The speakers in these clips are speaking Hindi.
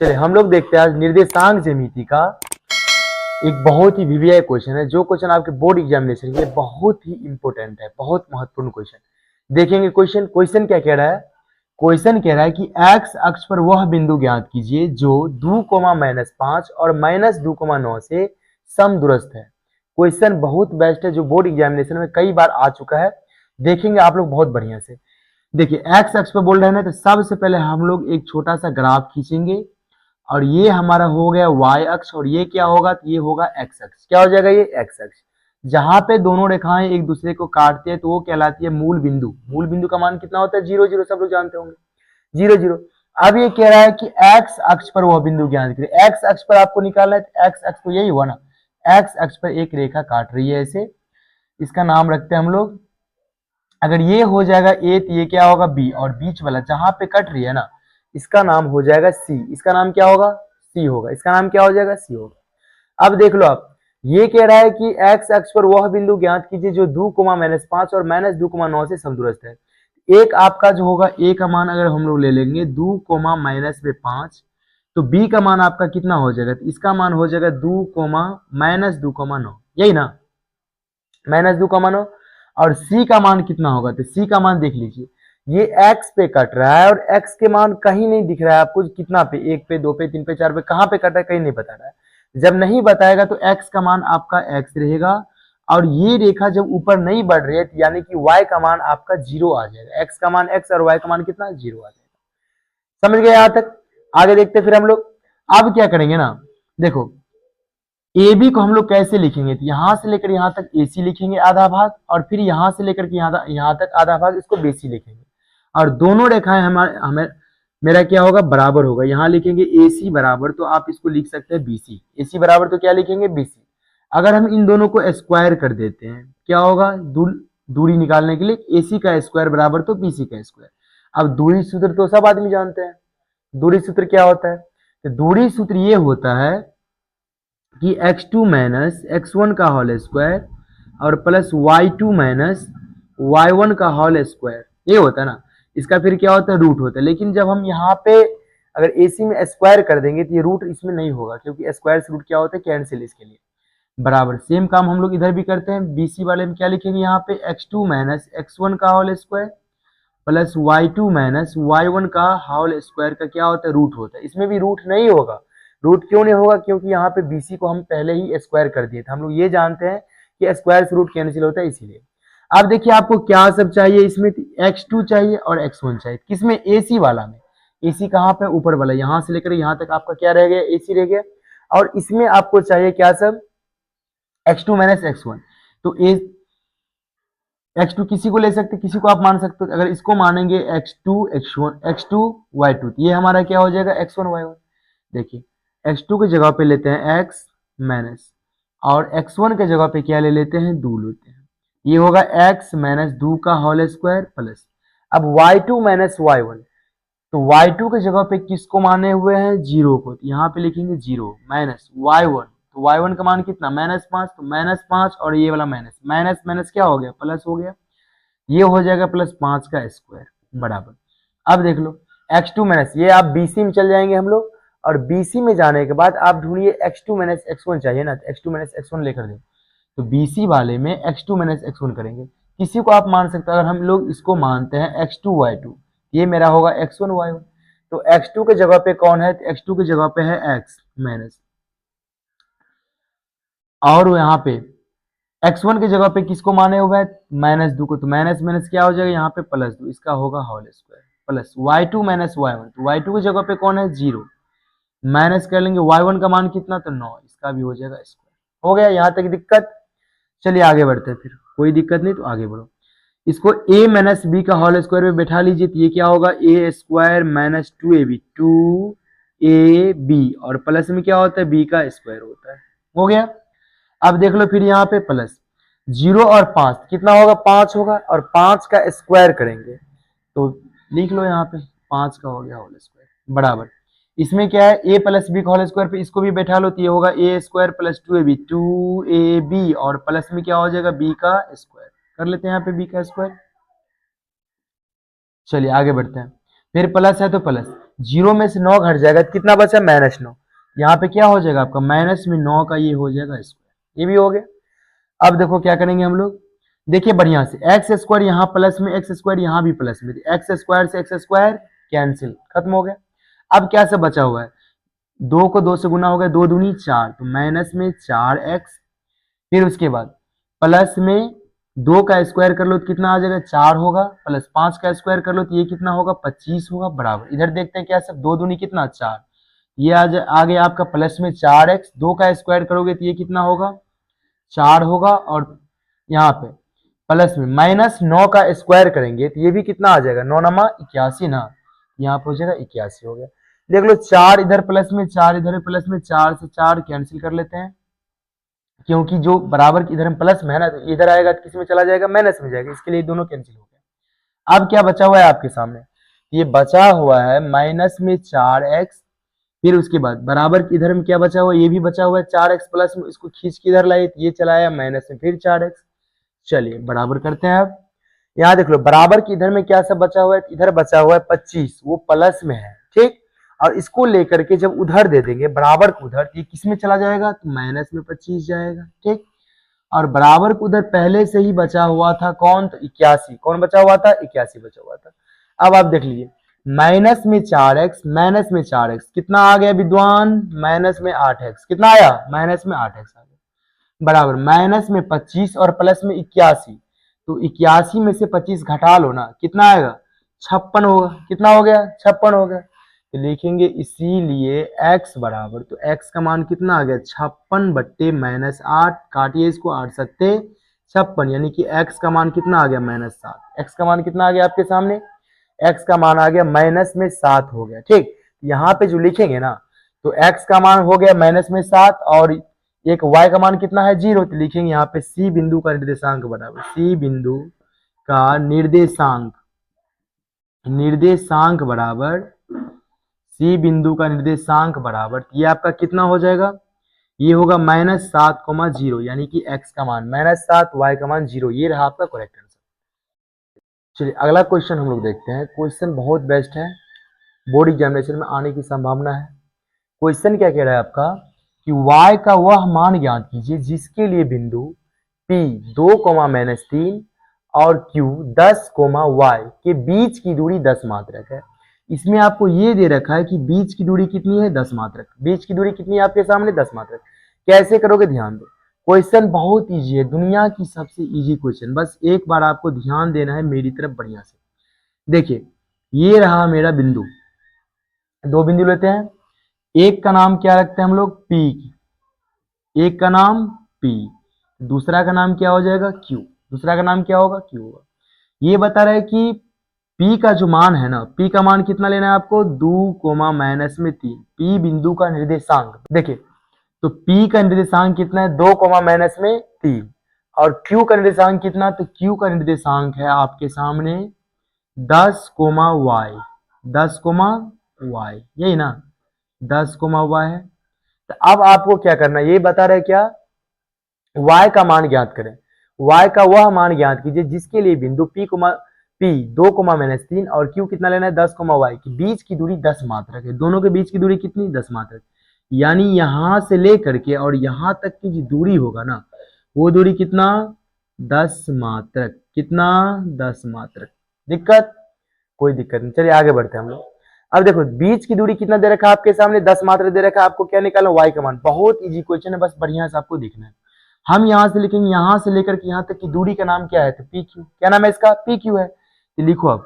चलिए हम लोग देखते हैं आज निर्देशांक ज्यामिति का एक बहुत ही वीवीआई क्वेश्चन है, जो क्वेश्चन आपके बोर्ड एग्जामिनेशन के लिए बहुत ही इंपॉर्टेंट है, बहुत महत्वपूर्ण क्वेश्चन। देखेंगे क्वेश्चन क्वेश्चन क्या कह रहा है। क्वेश्चन कह रहा है कि एक्स अक्ष पर वह बिंदु ज्ञात कीजिए जो 2,-5 और -2,9 से समदूरस्थ है। क्वेश्चन बहुत बेस्ट है, जो बोर्ड एग्जामिनेशन में कई बार आ चुका है। देखेंगे आप लोग बहुत बढ़िया से। देखिए एक्स अक्ष पर बोल रहे हैं ना, तो सबसे पहले हम लोग एक छोटा सा ग्राफ खींचेंगे और ये हमारा हो गया y अक्ष, और ये क्या होगा, तो ये होगा x अक्ष। क्या हो जाएगा, ये x अक्ष। जहां पे दोनों रेखाएं एक दूसरे को काटते हैं तो वो कहलाती है मूल बिंदु। मूल बिंदु का मान कितना होता है, 0 0, सब लोग जानते होंगे 0 0। अब ये कह रहा है कि x अक्ष पर वह बिंदु ज्ञात करें। x अक्ष पर आपको निकालना है, तो x अक्ष तो यही हुआ ना, x अक्ष पर एक रेखा काट रही है ऐसे, इसका नाम रखते हैं हम लोग। अगर ये हो जाएगा a तो ये क्या होगा b, और बीच वाला जहां पे कट रही है ना, इसका नाम हो जाएगा c। इसका नाम क्या होगा, c होगा। इसका नाम क्या हो जाएगा, c होगा। अब देख लो आप, ये कह रहा है कि x अक्ष पर वह बिंदु ज्ञात कीजिए जो 2,-5 और -2,9 से समदूरस्थ है। एक आपका जो होगा a का मान अगर हम लोग ले लेंगे 2,-5, तो b का मान आपका कितना हो जाएगा, तो इसका मान हो जाएगा 2,-2,9, यही ना, -2,9। और c का मान कितना होगा, तो c का मान देख लीजिए, ये x पे कट रहा है और x के मान कहीं नहीं दिख रहा है आपको, कितना पे, 1 पे, 2 पे, 3 पे, 4 पे, कहां पे कट रहा है कहीं नहीं बता रहा है। जब नहीं बताएगा तो x का मान आपका x रहेगा, और ये रेखा जब ऊपर नहीं बढ़ रही है यानी कि y का मान आपका 0 आ जाएगा। x का मान x और y का मान कितना, 0 आ जाएगा। समझ गए यहां तक। आगे देखते फिर हम लोग। अब क्या करेंगे ना, देखो ए बी को हम लोग कैसे लिखेंगे, तो यहां से लेकर यहां तक ए सी लिखेंगे आधा भाग, और फिर यहां से लेकर के यहां तक आधा भाग, इसको बी सी लिखेंगे। और दोनों रेखाएं हमारे हमें मेरा क्या होगा, बराबर होगा। यहां लिखेंगे ए सी बराबर, तो आप इसको लिख सकते हैं बी सी। ए सी बराबर तो क्या लिखेंगे, बी सी। अगर हम इन दोनों को स्क्वायर कर देते हैं, क्या होगा, दूरी निकालने के लिए ए सी का स्क्वायर बराबर तो बी सी का स्क्वायर। अब दूरी सूत्र तो सब आदमी जानते हैं। दूरी सूत्र क्या होता है, तो दूरी सूत्र ये होता है कि x2 माइनस x1 का होल स्क्वायर और प्लस y2 माइनस y1 का होल स्क्वायर, ये होता है ना। इसका फिर क्या होता है, रूट होता है। लेकिन जब हम यहाँ पे अगर AC में स्क्वायर कर देंगे तो ये रूट इसमें नहीं होगा, क्योंकि स्क्वायर से रूट क्या होता है, कैंसिल। इसके लिए बराबर सेम काम हम लोग इधर भी करते हैं। BC वाले में क्या लिखेंगे, यहाँ पे x2 माइनस x1 का whole square plus y2 minus y1 का होल स्क्वायर का क्या होता है, रूट होता है। इसमें भी रूट नहीं होगा। रूट क्यों नहीं होगा, क्योंकि यहाँ पे BC को हम पहले ही स्क्वायर कर दिए थे। हम लोग ये जानते हैं कि स्क्वायर से रूट कैंसिल होता है, इसीलिए। अब देखिए आपको क्या सब चाहिए, इसमें x2 चाहिए और x1 चाहिए। किसमें, AC वाला में। AC कहाँ पे, ऊपर वाला, यहाँ से लेकर यहाँ तक आपका क्या रह गया, AC रह गया। और इसमें आपको चाहिए क्या सब, x2 माइनस x1। तो x2 किसी को ले सकते, किसी को आप मान सकते हो। अगर इसको मानेंगे x2 x1 x2 y2, ये हमारा क्या हो जाएगा, x1 y1। देखिए x2 की जगह पे लेते हैं x माइनस, और x1 के जगह पे क्या ले लेते हैं, 2 लेते हैं। ये होगा x माइनस 2 का होल स्क्वायर प्लस, अब y2 माइनस y1, तो y2 की जगह पे किसको माने हुए हैं, 0 को, तो यहाँ पे लिखेंगे 0 माइनस y1, तो y1 का मान कितना, -5, तो -5, और ये वाला माइनस माइनस माइनस क्या हो गया, प्लस हो गया। ये हो जाएगा +5 का स्क्वायर बराबर। अब देख लो x2 माइनस, ये आप BC में चल जाएंगे हम लोग, और BC में जाने के बाद आप ढूंढिए x2 माइनस x1 चाहिए ना, तो x2 माइनस x1 लेकर दे, तो BC वाले में x2 माइनस x1 करेंगे। किसी को आप मान सकते हैं, अगर हम लोग इसको मानते हैं x2 y2, ये मेरा होगा x1 y1। तो x2 के जगह पे कौन है, तो x2 की जगह पे है x माइनस, और यहाँ पे x1 की जगह पे किसको माने हुआ है, -2 को, तो माइनस माइनस क्या हो जाएगा, यहाँ पे +2, इसका होगा whole square plus y2 minus y1, तो y2 की जगह पे कौन है, 0, माइनस कर लेंगे y1 का मान कितना, तो 9, इसका भी हो जाएगा स्क्वायर। हो गया यहाँ तक दिक्कत। चलिए आगे बढ़ते हैं, फिर कोई दिक्कत नहीं तो आगे बढ़ो। इसको a माइनस बी का होल स्क्वायर में बैठा लीजिए, तो ये क्या होगा, a square minus 2ab, 2ab, और प्लस में क्या होता है, b का स्क्वायर होता है। हो गया। अब देख लो फिर यहाँ पे प्लस 0 और 5 कितना होगा, 5 होगा, और 5 का स्क्वायर करेंगे तो लिख लो यहाँ पे 5 का हो गया होल स्क्वायर बराबर। इसमें क्या है, a प्लस बी का होल स्क्वायर पे इसको भी बैठा लो, तो ये होगा a square plus 2ab, 2ab, और प्लस में क्या हो जाएगा, b का स्क्वायर। कर लेते हैं यहाँ पे b का स्क्वायर। चलिए आगे बढ़ते हैं। फिर प्लस है तो प्लस, जीरो में से 9 घट जाएगा तो कितना बचा, -9। यहाँ पे क्या हो जाएगा आपका, -9 का ये हो जाएगा स्क्वायर, ये भी हो गया। अब देखो क्या करेंगे हम लोग, देखिए बढ़िया से, एक्स स्क्वायर यहाँ प्लस में, एक्स स्क्वायर यहाँ भी प्लस में, एक्स स्क्वायर से एक्स स्क्वायर कैंसिल, खत्म हो गया। अब क्या सब बचा हुआ है, 2 को 2 से गुना हो गया, 2 दूनी 4, तो माइनस में 4x, फिर उसके बाद प्लस में 2 का स्क्वायर कर लो तो कितना आ जाएगा, 4 होगा, प्लस 5 का स्क्वायर कर लो तो ये कितना होगा, 25 होगा, बराबर। इधर देखते हैं क्या सब, 2 दूनी कितना 4, ये आ गया आपका प्लस में 4x, 2 का स्क्वायर करोगे तो ये कितना होगा, 4 होगा, और यहाँ पे प्लस में -9 का स्क्वायर करेंगे तो ये भी कितना आ जाएगा, 9 नमा 81 ना, यहाँ पे हो जाएगा 81 हो गया। देख लो 4 इधर प्लस में, 4 इधर प्लस में, 4 से 4 कैंसिल कर लेते हैं, क्योंकि जो बराबर की इधर में प्लस में है ना, तो इधर आएगा तो किस में चला जाएगा, माइनस में जाएगा, इसके लिए दोनों कैंसिल हो गया। अब क्या बचा हुआ है आपके सामने, ये बचा हुआ है माइनस में 4x, फिर उसके बाद बराबर की इधर में क्या बचा हुआ है, ये भी बचा हुआ है 4x प्लस में, इसको खींच के इधर लाए, ये चलाया माइनस में फिर 4x। चलिए बराबर करते हैं। अब यहाँ देख लो बराबर की इधर में क्या सब बचा हुआ है, इधर बचा हुआ है 25, वो प्लस में है, ठीक। और इसको लेकर के जब उधर दे देंगे बराबर को उधर, ये किस में चला जाएगा, तो माइनस में 25 जाएगा, ठीक। और बराबर को उधर पहले से ही बचा हुआ था कौन, तो 81, कौन बचा हुआ था, 81 बचा हुआ था। अब आप देख लीजिए, माइनस में 4x, माइनस में 4x कितना आ गया विद्वान, माइनस में 8x, कितना आया, माइनस में 8x आ गया, बराबर माइनस में 25 और प्लस में 81, तो 81 में से 25 घटा लो ना, कितना आएगा, 56 होगा, कितना हो गया, 56 हो गया। तो लिखेंगे इसीलिए x बराबर, तो x का मान कितना आ गया, 56/-8, काटिए इसको, 8 सत्ते 56, यानी कि x का मान कितना आ गया, -7। x का मान कितना आ गया आपके सामने, x का मान आ गया माइनस में 7 हो गया, ठीक। यहाँ पे जो लिखेंगे ना, तो x का मान हो गया माइनस में 7, और एक y का मान कितना है, 0, तो लिखेंगे यहाँ पे c बिंदु का निर्देशांक बराबर, c बिंदु का निर्देशांक बराबर, c बिंदु का निर्देशांक बराबर, ये आपका कितना हो जाएगा, ये होगा -7,0, यानी कि x का मान -7, y का मान 0, ये रहा आपका करेक्ट आंसर। चलिए अगला क्वेश्चन हम लोग देखते हैं। क्वेश्चन बहुत बेस्ट है, बोर्ड एग्जामिनेशन में आने की संभावना है। क्वेश्चन क्या कह रहा है आपका कि y का वह मान ज्ञात कीजिए जिसके लिए बिंदु P 2,-3 और Q 10, y के बीच की दूरी 10 मात्रक है। इसमें आपको ये दे रखा है कि बीच की दूरी कितनी है, 10 मात्रक। बीच की दूरी कितनी है आपके सामने, 10 मात्रक। कैसे करोगे ध्यान दो, क्वेश्चन बहुत इजी है, दुनिया की सबसे इजी क्वेश्चन, बस एक बार आपको ध्यान देना है मेरी तरफ बढ़िया से। देखिए ये रहा मेरा बिंदु, 2 बिंदु लेते हैं, एक का नाम क्या रखते हैं हम लोग, P, एक का नाम P, दूसरा का नाम क्या हो जाएगा, Q, दूसरा का नाम क्या होगा, Q होगा। ये बता रहा है कि P का जो मान है ना, P का मान कितना लेना है आपको, 2,-3, P बिंदु का निर्देशांक। देखिए तो P का निर्देशांक कितना है, 2,-3, और Q का निर्देशांक कितना, तो Q का निर्देशांक है आपके सामने 10, y, 10, y, यही ना, 10, y है। तो अब आपको क्या करना है, ये बता रहे क्या, y का मान ज्ञात करें, y का वह मान ज्ञात कीजिए जिसके लिए बिंदु P 2,-3 और Q कितना लेना है, 10, y की बीच की दूरी 10 मात्रक है। दोनों के बीच की दूरी कितनी, 10 मात्रक, यानी यहां से लेकर के और यहां तक की जो दूरी होगा ना, वो दूरी कितना, 10 मात्रक, कितना, 10 मात्रक। दिक्कत, कोई दिक्कत नहीं, चलिए आगे बढ़ते हैं हम लोग। अब देखो बीच की दूरी कितना दे रखा है आपके सामने, 10 मात्रक दे रखा है, आपको क्या निकालना, y का मान। बहुत इजी क्वेश्चन है, बस बढ़िया से आपको देखना है। हम यहां से लिखेंगे, यहां से लेकर के यहां तक की दूरी का नाम क्या है, तो PQ, क्या नाम है इसका, PQ है। तो लिखो अब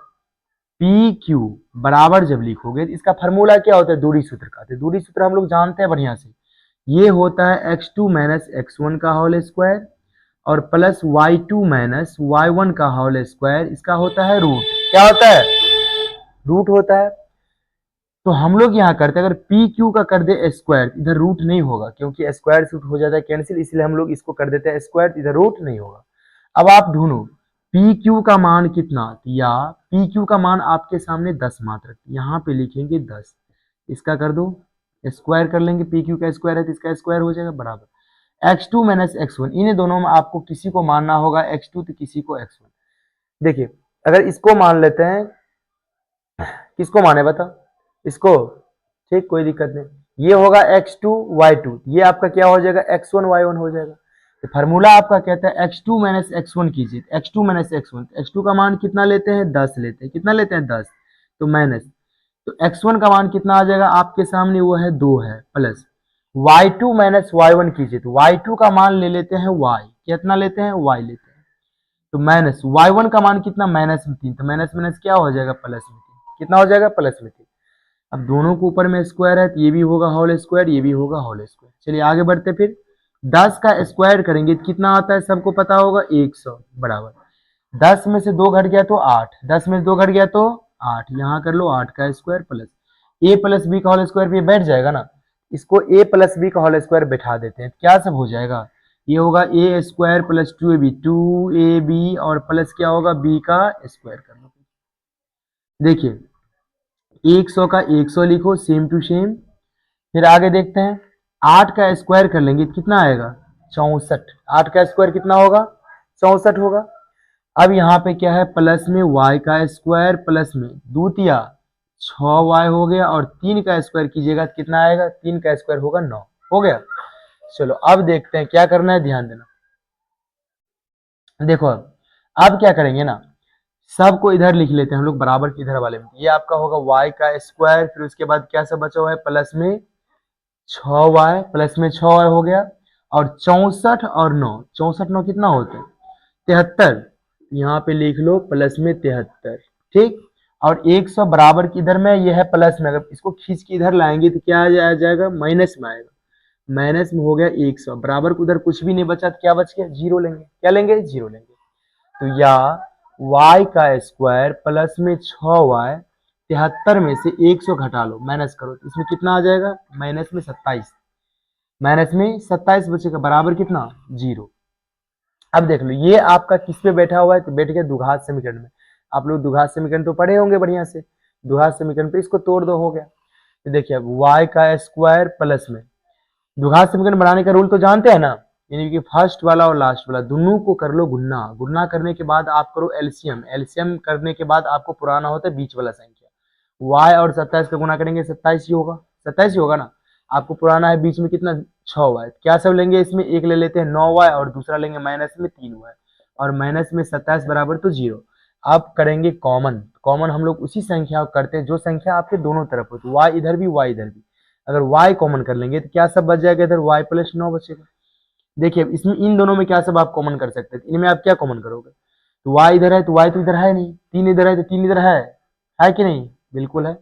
PQ बराबर जब लिखोगे तो इसका फॉर्मूला क्या होता है, दूरी सूत्र का। तो दूरी सूत्र हम लोग जानते हैं बढ़िया से, ये होता है x2 - x1 का होल स्क्वायर और प्लस y2 - y1 का होल स्क्वायर, इसका होता है रूट। क्या होता है, रूट होता है। तो हम लोग यहाँ करते हैं, अगर पी क्यू का कर दे स्क्वायर, इधर रूट नहीं होगा क्योंकि स्क्वायर से हो जाता है कैंसिल, इसलिए हम लोग इसको कर देते हैं स्क्वायर, इधर रूट नहीं होगा। अब आप ढूंढो पी क्यू का मान कितना, या पी क्यू का मान आपके सामने 10 मात्रक, यहाँ पे लिखेंगे 10, इसका कर दो स्क्वायर कर लेंगे, पी क्यू का स्क्वायर है तो इसका स्क्वायर हो जाएगा, बराबर x2 - x1। इन्हें दोनों में आपको किसी को मानना होगा x2 तो किसी को x1। देखिए अगर इसको मान लेते हैं, किसको माने बता, इसको, ठीक, कोई दिक्कत नहीं। ये होगा x2 y2, ये आपका क्या हो जाएगा x1 y1 हो जाएगा। तो फार्मूला आपका कहता है x2 माइनस x1 कीजिए, x2 माइनस x1, x2 का मान कितना लेते हैं 10 लेते हैं, कितना लेते हैं 10, तो माइनस, तो x1 का मान कितना आ जाएगा आपके सामने, वो है 2 है, प्लस y2 माइनस y1 कीजिए, तो y2 का मान ले लेते हैं y, कितना लेते हैं y लेते हैं, तो माइनस y1 का मान कितना माइनस में 3, तो माइनस माइनस क्या हो जाएगा प्लस में 3, कितना हो जाएगा प्लस में 3। अब दोनों के ऊपर में स्क्वायर है तो ये भी होगा होल स्क्वायर, ये भी होगा होल स्क्वायर। चलिए आगे बढ़ते, फिर 10 का स्क्वायर करेंगे तो कितना आता है सबको पता होगा 100 बराबर 10 में से 2 घट गया तो 8, 10 में से 2 घट गया तो 8, यहाँ कर लो 8 का स्क्वायर प्लस ए प्लस बी का होल स्क्वायर पे बैठ जाएगा ना, इसको ए प्लस बी का होल स्क्वायर बैठा देते हैं, क्या सब हो जाएगा, ये होगा ए स्क्वायर प्लस 2ab 2ab और प्लस क्या होगा बी का स्क्वायर कर लो। देखिए 100 का 100 लिखो सेम टू सेम। फिर आगे देखते हैं 8 का स्क्वायर कर लेंगे तो कितना आएगा 64, 8 का स्क्वायर कितना होगा 64 होगा। अब यहाँ पे क्या है प्लस में y का स्क्वायर प्लस में दूतिया 6y हो गया, और 3 का स्क्वायर कीजिएगा तो कितना आएगा, 3 का स्क्वायर होगा 9 हो गया। चलो अब देखते हैं क्या करना है, ध्यान देना। देखो अब क्या करेंगे ना, सबको इधर लिख लेते हैं हम लोग बराबर के इधर वाले में, ये आपका होगा y का स्क्वायर, फिर उसके बाद क्या सब बचा हुआ है प्लस में 6y, प्लस में 6y हो गया, और 64 और 9, 64 9 कितना होता है 73, यहाँ पे लिख लो प्लस में 73, ठीक। और 100 बराबर की इधर में ये है प्लस में, अगर इसको खींच के इधर लाएंगे तो क्या आ जाएगा माइनस में आएगा, माइनस में हो गया 100 बराबर को उधर कुछ भी नहीं बचा तो क्या बच गया जीरो लेंगे, क्या लेंगे जीरो लेंगे। तो या y का स्क्वायर प्लस में 6y 73 में से 100 घटा लो माइनस करो तो इसमें कितना आ जाएगा माइनस में 27, माइनस में 27 बचेगा बराबर कितना जीरो। अब देख लो ये आपका किस पे बैठा हुआ है, तो बैठ गया द्विघात समीकरण में। आप लोग द्विघात समीकरण तो पढ़े होंगे बढ़िया से, द्विघात समीकरण पे इसको तोड़ दो हो गया। तो देखिए अब y का स्क्वायर प्लस में द्विघात समीकरण बनाने का रूल तो जानते हैं ना, यानी कि फर्स्ट वाला और लास्ट वाला दोनों को कर लो गुन्ना, गुन्ना करने के बाद आप करो एलसीएम, एलसीएम करने के बाद आपको पुराना होता है बीच वाला संख्या, y और 27 का गुना करेंगे 27 ही होगा, 27 ही होगा ना। आपको पुराना है बीच में कितना 6y, क्या सब लेंगे इसमें एक ले लेते हैं 9y और दूसरा लेंगे माइनस में 3y, और माइनस में 27 बराबर तो जीरो। अब करेंगे कॉमन, कॉमन हम लोग उसी संख्या को करते हैं जो संख्या आपके दोनों तरफ हो, तो y इधर भी y इधर भी, अगर y कॉमन कर लेंगे तो क्या सब बच जाएगा इधर y प्लस 9 बचेगा। देखिए इसमें इन दोनों में क्या सब आप कॉमन कर सकते हैं, इनमें आप क्या कॉमन करोगे, तो y इधर है तो y तो इधर है नहीं, 3 इधर है तो 3 इधर है कि नहीं, बिल्कुल है।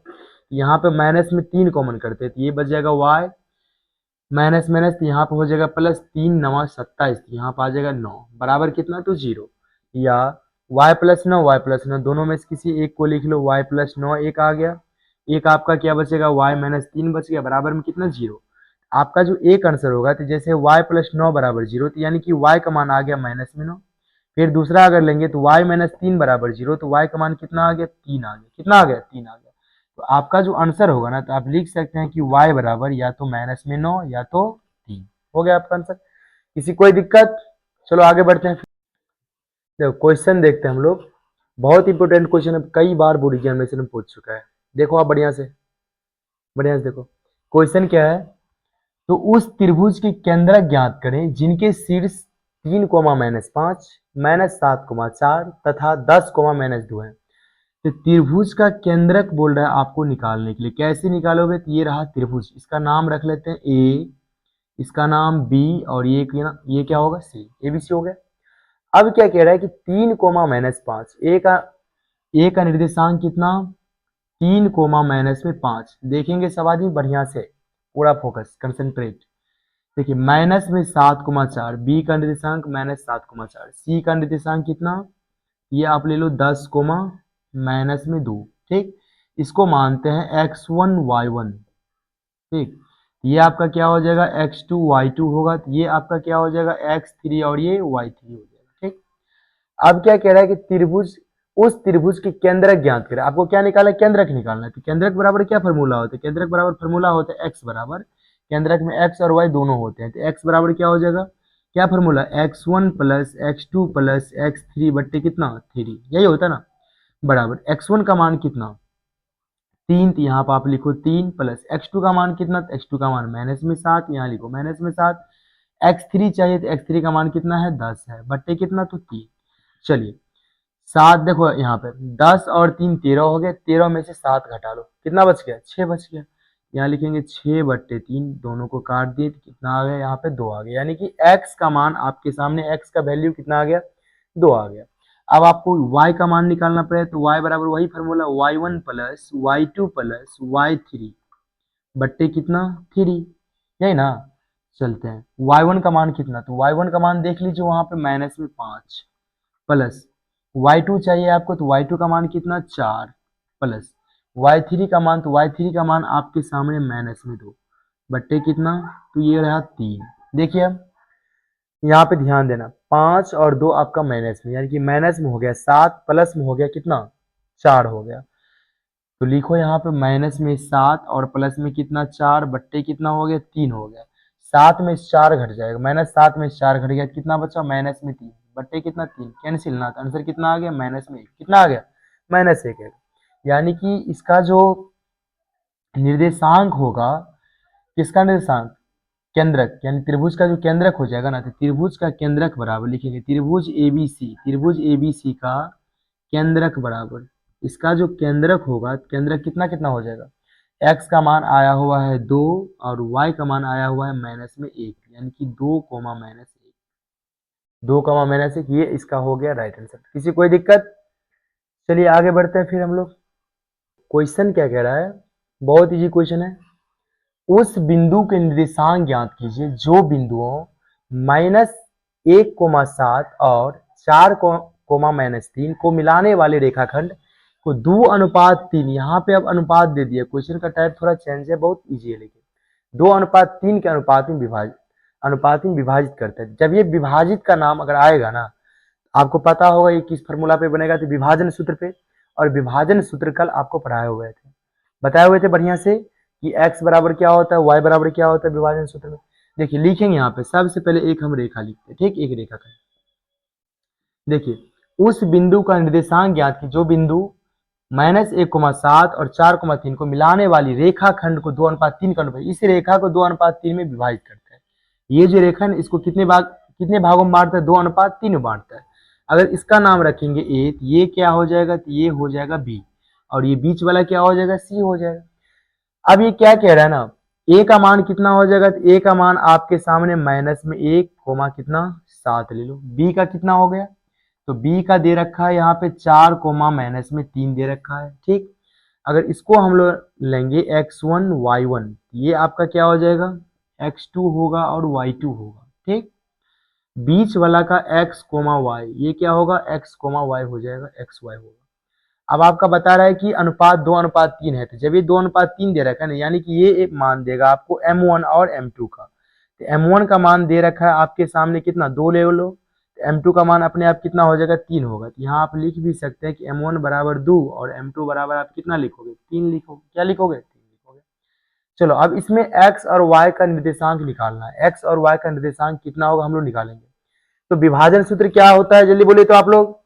यहाँ पे माइनस में 3 कॉमन करते हैं तो ये बच जाएगा y माइनस माइनस, तो यहाँ पे हो जाएगा प्लस 3 9 27, यहाँ पे आ जाएगा 9 बराबर कितना तो जीरो। या y प्लस 9 y प्लस 9 दोनों में से किसी एक को लिख लो, y प्लस 9 एक आ गया, एक आपका क्या बचेगा y माइनस 3 बच गया बराबर में कितना जीरो। आपका जो एक आंसर होगा तो जैसे y प्लस 9 बराबर जीरो, तो यानी कि y का मान आ गया माइनस में 9। फिर दूसरा अगर लेंगे तो y माइनस 3 बराबर जीरो, तो y का मान कितना आ गया 3 आ गया, कितना आ गया 3 आ गया। तो आपका जो आंसर होगा ना, तो आप लिख सकते हैं कि y बराबर या तो माइनस में 9 या तो 3 हो गया आपका आंसर। किसी कोई दिक्कत, चलो आगे बढ़ते हैं। देखो क्वेश्चन देखते हैं हम लोग, बहुत इंपॉर्टेंट क्वेश्चन है, कई बार बोर्ड एग्जामिनेशन में पूछ चुका है। देखो आप बढ़िया से, बढ़िया से देखो क्वेश्चन क्या है, तो उस त्रिभुज के केंद्रक ज्ञात करें जिनके शीर्ष 3 कोमा माइनस 5 माइनस 7 कोमा 4 तथा 10 कोमा माइनस 2 है। तो त्रिभुज का केंद्रक बोल रहा है आपको निकालने के लिए, कैसे निकालोगे, तो ये रहा त्रिभुज, इसका नाम रख लेते हैं ए, इसका नाम बी, और ये क्या होगा सी, एबीसी हो गया। अब क्या कह रहा है कि 3 कोमा माइनस 5, ए का निर्देशांक कितना 3 कोमा माइनस में 5, देखेंगे सब आदमी बढ़िया से, पूरा फोकस कंसंट्रेट। देखिए माइनस में 7 कोमा 4, बी का निर्देशांक माइनस 7 कोमा 4, सी का निर्देशांक कितना, ये आप ले लो 10 कोमा माइनस में 2, ठीक। इसको मानते हैं x1 y1, ठीक। ये आपका क्या हो जाएगा x2 y2 होगा, तो ये आपका क्या हो जाएगा x3 और ये y3 हो जाएगा, ठीक। अब क्या कह रहा है कि त्रिभुज, उस त्रिभुज के केंद्रक ज्ञात करें, आपको क्या निकालना है केंद्रक निकालना है। तो केंद्रक बराबर क्या फॉर्मूला होता है, केंद्रक बराबर फॉर्मूला होता है x बराबर, केंद्रक में x और y दोनों होते हैं, तो x बराबर क्या हो जाएगा, क्या formula x1 plus x2 plus x3 बट्टे कितना 3, यही होता है ना, बराबर x1 का मान कितना 3, तो यहाँ पर आप लिखो 3 प्लस x2 का मान कितना, तो x2 का मान माइनस में 7, यहाँ लिखो माइनस में 7। x3 चाहिए तो x3 का मान कितना है 10 है, बट्टे कितना तो 3। चलिए 7 देखो यहाँ पे 10 और 3 13 हो गया, 13 में से 7 घटा लो, कितना बच गया 6 बच गया। यहाँ लिखेंगे 6/3, दोनों को काट दिए तो कितना आ गया, यहाँ पे 2 आ गया। यानी कि x का मान आपके सामने, x का वैल्यू कितना आ गया 2 आ गया। अब आपको y का मान निकालना पड़े तो y बराबर वही formula y1 plus y2 plus y3 बट्टे कितना 3, यही ना। चलते हैं y1 का मान कितना, तो y1 का मान देख लीजिए वहां पे माइनस में 5 प्लस y2 चाहिए आपको, तो y2 का मान कितना 4 प्लस y3 का मान, तो y3 का मान आपके सामने माइनस में 2 बट्टे कितना, तो ये रहा 3। देखिए अब यहाँ पे ध्यान देना 5 और 2 आपका माइनस में, यानी कि माइनस में हो गया 7 प्लस में हो गया कितना 4 हो गया। तो लिखो यहाँ पे माइनस में 7 और प्लस में कितना 4 बट्टे कितना हो गया 3 हो गया। 7 में 4 घट जाएगा, -7 में 4 घट गया, कितना बचा माइनस में 3 बट्टे कितना 3, कैंसिल ना, तो आंसर कितना आ गया -1, कितना आ गया -1 है। यानी कि इसका जो निर्देशांक होगा, किसका निर्देशांक, केंद्रक, यानी त्रिभुज का जो केंद्रक हो जाएगा ना, तो त्रिभुज का केंद्रक बराबर लिखेंगे त्रिभुज एबीसी, त्रिभुज एबीसी का केंद्रक बराबर, इसका जो केंद्रक होगा, केंद्रक कितना कितना हो जाएगा, x का मान आया हुआ है 2 और y का मान आया हुआ है -1, यानी कि 2, -1, 2, -1, ये इसका हो गया राइट आंसर। किसी कोई दिक्कत? चलिए आगे बढ़ते हैं फिर हम लोग। क्वेश्चन क्या कह रहा है, बहुत इजी क्वेश्चन है। उस बिंदु के निर्देशांक ज्ञात कीजिए जो बिंदुओं -1,7 और 4,-3 को मिलाने वाले रेखाखंड को 2:3, यहाँ पे अब अनुपात दे दिया, क्वेश्चन का टाइप थोड़ा चेंज है, बहुत इजी है, लेकिन 2:3 के अनुपात में विभाजित करते हैं। जब ये विभाजित का नाम अगर आएगा ना, आपको पता होगा ये किस फॉर्मूला पे बनेगा, तो विभाजन सूत्र पे। और विभाजन सूत्र कल आपको पढ़ाए हुए थे, बताए हुए थे बढ़िया से कि x बराबर क्या होता है, y बराबर क्या होता है विभाजन सूत्र में। देखिए लिखेंगे यहाँ पे, सबसे पहले एक हम रेखा लिखते हैं, ठीक, एक रेखा खंड। देखिए उस बिंदु का निर्देशांक ज्ञात की जो बिंदु -1,7 और 4,3 को मिलाने वाली रेखा खंड को 2:3 का अनुपात, इस रेखा को 2:3 में विभाजित करता है। ये जो रेखा है इसको कितने भागों में बांटता है, 2:3 में बांटता है। अगर इसका नाम रखेंगे ए, तो ये क्या हो जाएगा, तो ये हो जाएगा बी, और ये बीच वाला क्या हो जाएगा, सी हो जाएगा। अब ये क्या कह रहा है ना, ए का मान कितना हो जाएगा, तो ए का मान आपके सामने -1, कितना 7 ले लो। बी का कितना हो गया, तो बी का दे रखा है यहाँ पे 4, -3 दे रखा है, ठीक। अगर इसको हम लोग लेंगे x1 y1, ये आपका क्या हो जाएगा x2 होगा और y2 होगा, ठीक। बीच वाला का x, y, ये क्या होगा x, y हो जाएगा, xy होगा। अब आपका बता रहा है कि अनुपात 2:3 है, तो जब ये 2:3 दे रखा है ना, यानी कि ये एक मान देगा आपको m1 और m2 का। तो m1 का मान दे रखा है आपके सामने कितना 2 ले लो, तो m2 का मान अपने आप कितना हो जाएगा 3 होगा। तो यहाँ आप लिख भी सकते हैं कि m1 बराबर 2 और m2 बराबर आप कितना लिखोगे 3 लिखोगे, क्या लिखोगे 3 लिखोगे। चलो अब इसमें x और y का निर्देशांक निकालना है, x और y का निर्देशांक कितना होगा हम लोग निकालेंगे। तो विभाजन सूत्र क्या होता है, जल्दी बोलिए तो आप लोग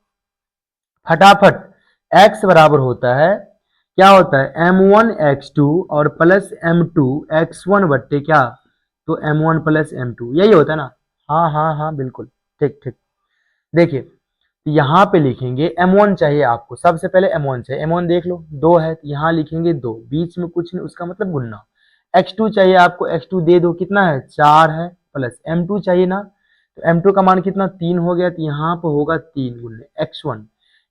फटाफट। x बराबर होता है, क्या होता है m1 x2 और प्लस m2 x1 बट्टे क्या, तो m1 प्लस m2, यही होता है ना। हाँ हाँ हाँ बिल्कुल, ठीक ठीक। देखिए यहाँ पे लिखेंगे m1 चाहिए आपको, सबसे पहले m1 चाहिए, m1 देख लो 2 है, तो यहाँ लिखेंगे 2, बीच में कुछ नहीं, उसका मतलब गुणना। x2 चाहिए आपको, x2 दे दो, कितना है 4 है, प्लस m2 चाहिए ना, तो m2 का मान कितना 3 हो गया, तो यहाँ पे होगा 3 गुणे x1।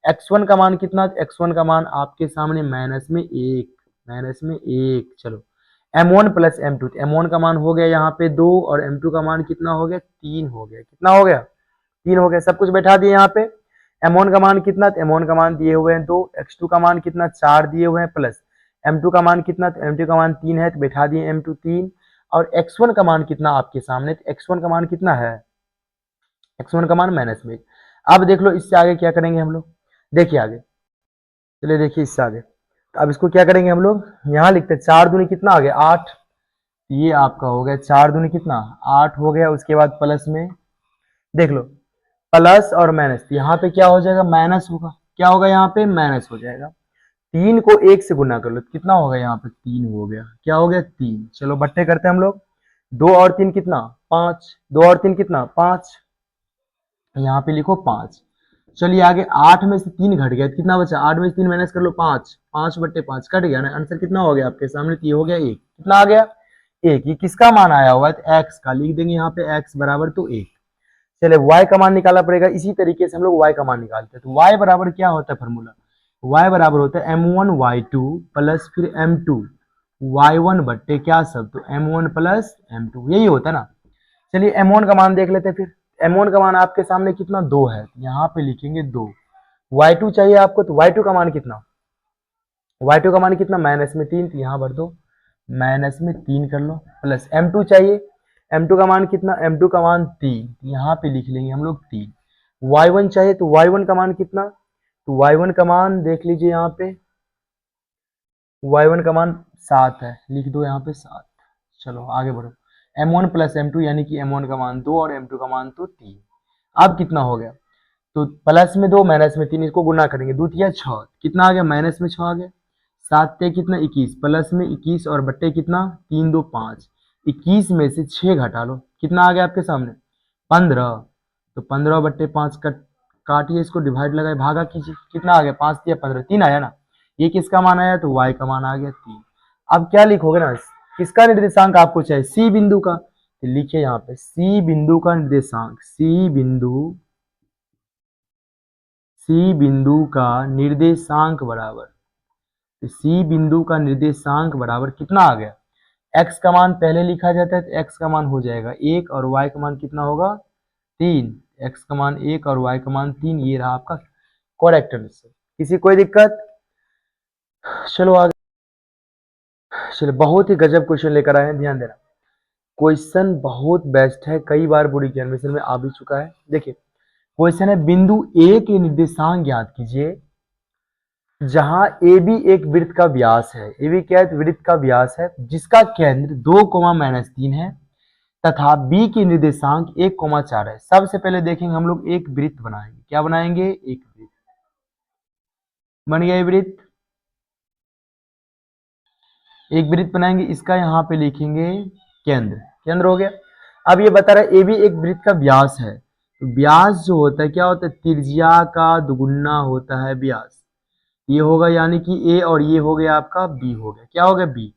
x1 का मान कितना, x1 का मान आपके सामने -1, चलो m1 प्लस m2, तो m1 का मान हो गया यहाँ पे 2 और m2 का मान कितना हो गया 3 हो गया, कितना हो गया 3 हो गया। सब कुछ बैठा दिए यहाँ पे, m1 का मान कितना, तो m1 का मान दिए हुए हैं 2, x2 का मान कितना 4 दिए हुए हैं, प्लस m2 का मान कितना, तो m2 का मान 3 है, तो बैठा दिए m2 3, और x1 का मान कितना आपके सामने, तो x1 का मान कितना है, x1 का मान -1। अब देख लो इससे आगे क्या करेंगे हम लोग, देखिए आगे, चलिए देखिए इससे आगे। तो अब इसको क्या करेंगे हम लोग, यहाँ लिखते हैं 4 दूनी कितना आ गया 8, ये आपका हो गया 4 दूनी कितना 8 हो गया। उसके बाद प्लस में देख लो प्लस और माइनस, यहाँ पे क्या हो जाएगा माइनस होगा, क्या होगा यहाँ पे माइनस हो जाएगा। 3 को 1 से गुना कर लो, कितना होगा यहाँ पे 3 हो गया, क्या हो गया 3। चलो बट्टे करते हैं हम लोग, 2 और 3 कितना 5, 2 और 3 कितना 5, यहाँ पे लिखो 5। चलिए आगे 8 में से 3 घट गया, कितना बचा 8 में से 3 माइनस कर लो 5, 5 बट्टे 5 कट गया ना, आंसर कितना हो गया आपके सामने, तो ये हो गया 1, कितना आ गया 1। ये किसका मान आया हुआ है, तो x का, लिख देंगे यहाँ पे x बराबर तो 1। चले y का मान निकालना पड़ेगा, इसी तरीके से हम लोग y का मान निकालते हैं। तो y बराबर क्या होता है फॉर्मूला, y बराबर होता है m1 y2 प्लस फिर m2 y1 बट्टे क्या सब, तो m1 प्लस m2, यही होता है ना। चलिए m1 का मान देख लेते हैं फिर, m1 का मान आपके सामने कितना 2 है, यहाँ पे लिखेंगे 2। y2 चाहिए आपको, तो y2 का मान कितना, y2 का मान कितना माइनस में 3, तो यहाँ भर दो माइनस में 3 कर लो, प्लस m2 चाहिए, m2 का मान कितना, m2 का मान 3, यहाँ पे लिख लेंगे हम लोग 3। y1 चाहिए, तो y1 का मान कितना, तो y1 का मान देख लीजिए यहाँ पे, y1 का मान 7 है, लिख दो यहाँ पे 7। चलो आगे बढ़ो, m1 प्लस m2 यानी कि m1 का मान 2 और m2 का मान तो 3। अब कितना हो गया, तो प्लस में 2 माइनस में 3, इसको गुना करेंगे, 2 तिया 6, कितना आ गया माइनस में 6 आ गया, 7 ते कितना 21, प्लस में 21 और बट्टे कितना 3 2 5, 21 में से 6 घटा लो, कितना आ गया आपके सामने 15। तो 15 बट्टे 5 काटिए, इसको डिवाइड लगाए भागा कीजिए, कितना आ गया 5 तिया 15, 3 आया ना। ये किसका मान आया, तो y का मान आ गया 3। अब क्या लिखोगे ना, किसका निर्देशांक आपको चाहिए, सी बिंदु का, तो लिखिए यहाँ पे सी बिंदु का निर्देशांक, सी बिंदु का निर्देशांक बराबर, तो सी बिंदु का निर्देशांक बराबर कितना आ गया, x का मान पहले लिखा जाता है, तो x का मान हो जाएगा 1 और y का मान कितना होगा 3, x का मान 1 और y का मान 3, ये रहा आपका करेक्ट आंसर। किसी कोई दिक्कत, चलो आगे। चलो बहुत ही गजब क्वेश्चन लेकर आए हैं, ध्यान देना, क्वेश्चन बहुत बेस्ट है, कई बार बोर्ड एग्जामिनेशन में आ भी चुका है। देखिए क्वेश्चन है, बिंदु ए के निर्देशांक ज्ञात कीजिए जहां ए बी एक वृत्त का व्यास है, ए बी क्या है, वृत्त का व्यास है, जिसका केंद्र 2, -3 है तथा बी के निर्देशांक 1, 4 है। सबसे पहले देखेंगे हम लोग एक वृत्त बनाएंगे, क्या बनाएंगे, एक वृत्त बन गया, वृत्त, एक वृत्त बनाएंगे, इसका यहाँ पे लिखेंगे केंद्र, केंद्र हो गया। अब ये बता रहा है ए बी एक वृत्त का व्यास है, तो व्यास जो होता है क्या होता है, त्रिज्या का दुगुना होता है व्यास, ये होगा, यानी कि ए और ये हो गया आपका बी हो गया, क्या हो गया बी।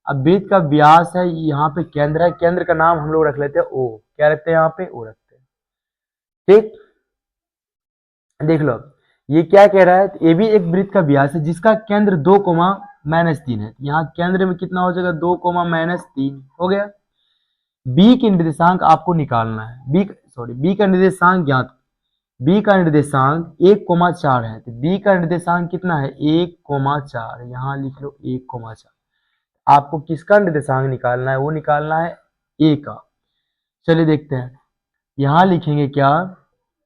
अब वृत्त का व्यास है, यहाँ पे केंद्र है, केंद्र का नाम हम लोग रख लेते हैं ओ, क्या रखते हैं यहाँ पे ओ रखते हैं, ठीक। देख लो ये क्या कह रहा है, ए भी एक वृत्त का व्यास है जिसका केंद्र 2, -3 है, यहाँ केंद्र में कितना हो जाएगा 2, -3 हो गया। बी के निर्देशांक आपको निकालना है, बी का निर्देशांक ज्ञात, बी का निर्देशांक 1, 4 है, तो बी का निर्देशांक कितना है 1, 4, यहाँ लिख लो 1, 4। आपको किसका निर्देशांक निकालना है, वो निकालना है ए का। चलिए देखते हैं, यहाँ लिखेंगे क्या,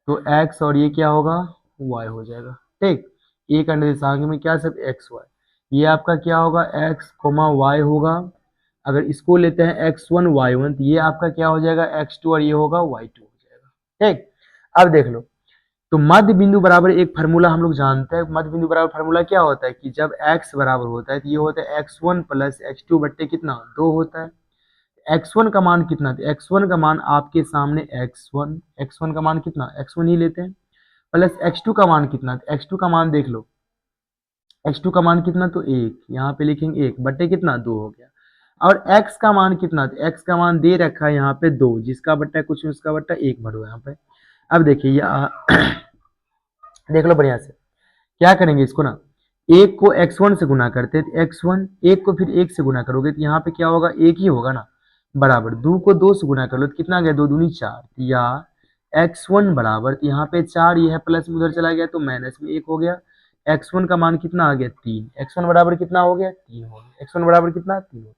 तो x और ये क्या होगा y हो जाएगा, ठीक। ए का निर्देशांक में क्या सब x y, ये आपका क्या होगा x, y होगा। अगर इसको लेते हैं x1 y1, तो ये आपका क्या हो जाएगा x2 और ये होगा y2 हो जाएगा, ठीक। अब देख लो, तो मध्य बिंदु बराबर एक फार्मूला हम लोग जानते हैं, मध्य बिंदु बराबर फार्मूला क्या होता है कि जब x बराबर होता है तो ये होता है x1 प्लस x2 बट्टे कितना 2 होता है। x1 का मान कितना, तो x1 का मान आपके सामने x1 का मान कितना x1 ही लेते हैं, प्लस x2 का मान कितना, तो x2 का मान देख लो, x2 का मान कितना, तो 1, यहाँ पे लिखेंगे 1 बट्टे कितना 2 हो गया। और x का मान कितना, तो x का मान दे रखा है यहाँ पे 2, जिसका बट्टा कुछ उसका बट्टा 1 भरो यहाँ पे। अब देखिए देख लो बढ़िया से, क्या करेंगे इसको ना, 1 को x1 से गुना करते हैं, तो x1, 1 को फिर 1 से गुना करोगे तो यहाँ पे क्या होगा 1 ही होगा ना, बराबर 2 को 2 से गुना कर लो तो कितना आ गया 2 दूनी 4, या x1 बराबर, तो यहाँ पे 4 ये है प्लस में उधर चला गया तो माइनस में 1 हो गया। x1 का मान कितना आ गया 3, x1 बराबर कितना हो गया 3 हो गया, x1 बराबर कितना 3 हो गया।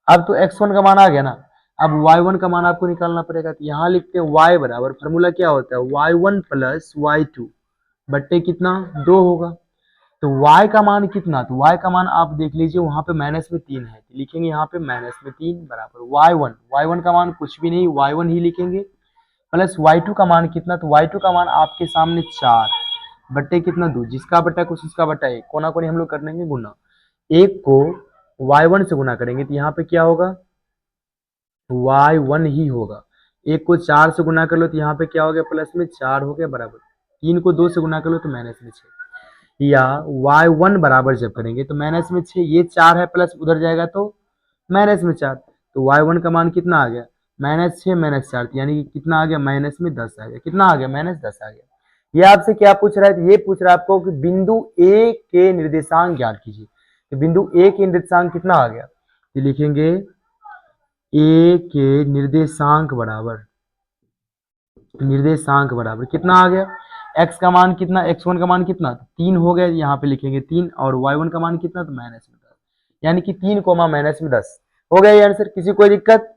अब तो x1 का मान आ गया ना, अब y1 का मान आपको निकालना पड़ेगा, तो यहाँ लिखते हैं y बराबर, फॉर्मूला क्या होता है y1 प्लस y2 बट्टे कितना 2 होगा। तो y का मान कितना, तो y का मान आप देख लीजिए वहां पे माइनस में 3 है, तो लिखेंगे यहाँ पे माइनस में 3 बराबर y1 का मान कुछ भी नहीं y1 ही लिखेंगे, प्लस y2 का मान कितना, तो y2 का मान आपके सामने 4, बट्टे कितना 2, जिसका बट्टा कुछ उसका बट्टा 1, कोना कोनी हम लोग कर लेंगे गुना। 1 को y1 से गुना करेंगे तो यहाँ पे क्या होगा, y1 ही होगा। 1 को 4 से गुना कर लो तो यहाँ पे क्या हो गया, प्लस में 4 हो गया बराबर। 3 को 2 से गुना कर लो तो माइनस में 6, या y1 बराबर जब करेंगे तो माइनस में 6, ये 4 है प्लस उधर जाएगा तो माइनस में 4, तो y1 का मान कितना आ गया, -6 -4, यानी कि कितना आ गया, माइनस में 10 आ गया। कितना आ गया, -10 आ गया। ये आपसे क्या पूछ रहा है, तो ये पूछ रहा है आपको कि बिंदु ए के निर्देशांक ज्ञात कीजिए। तो बिंदु ए के निर्देशांक कितना आ गया, तो लिखेंगे ए के निर्देशांक बराबर कितना आ गया, x का मान कितना, x1 का मान कितना 3 हो गया, यहाँ पे लिखेंगे 3, और y1 का मान कितना, तो -10, यानी कि 3 कोमा -10 हो गया ये आंसर। किसी कोई दिक्कत?